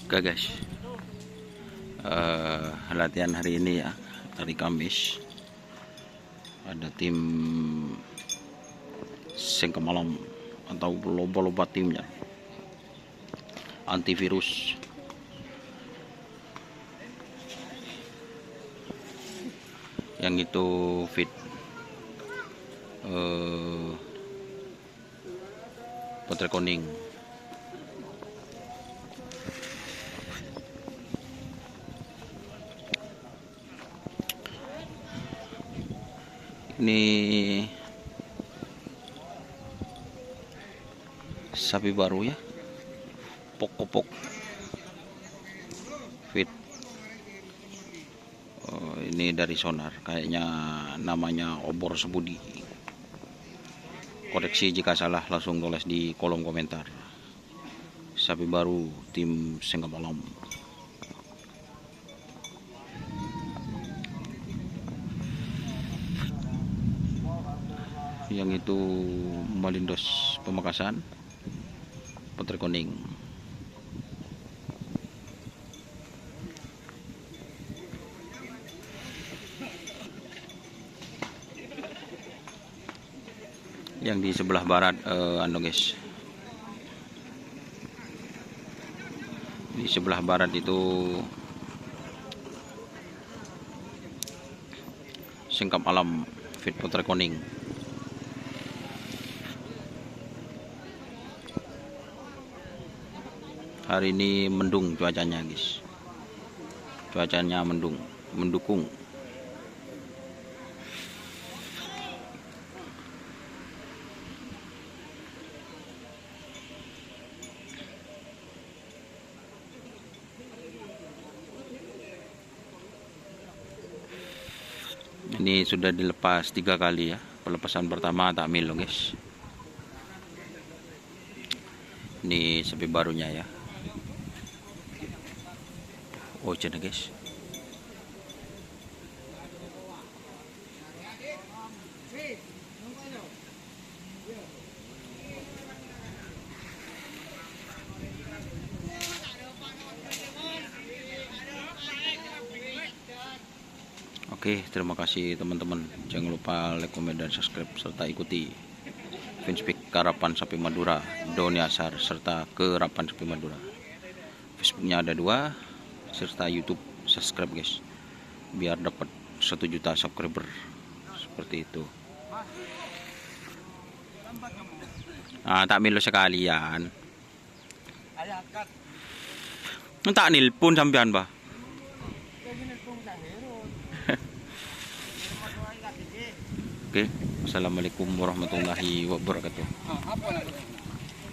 Oke guys, latihan hari ini ya, hari Kamis ada tim Sengkemalam atau lomba-lomba timnya antivirus. Yang itu fit Putri Koning. Ini sapi baru ya, pok fit. Ini dari Sonar, kayaknya namanya Obor Sebudi. Koreksi jika salah, langsung tulis di kolom komentar. Sapi baru tim Sengkemalam. Yang itu Malindos Pamekasan, Putri Koning. Yang di sebelah barat guys, di sebelah barat itu Sengkemalam fit Putri Koning. Hari ini mendung cuacanya guys, cuacanya mendukung. Ini sudah dilepas 3 kali ya. Pelepasan pertama takmil loh guys. Ini sapi barunya ya. Oh jadi guys, oke, terima kasih teman-teman. Jangan lupa like, komen, dan subscribe, serta ikuti Fanspeak Karapan Sapi Madura, Doni Asar, serta Kerapan Sapi Madura. Facebooknya ada 2, serta YouTube. Subscribe guys, biar dapat 1 juta subscriber, seperti itu. Ah, tak milu sekalian. Tak nilpun sampean bah. Oke, assalamualaikum warahmatullahi wabarakatuh.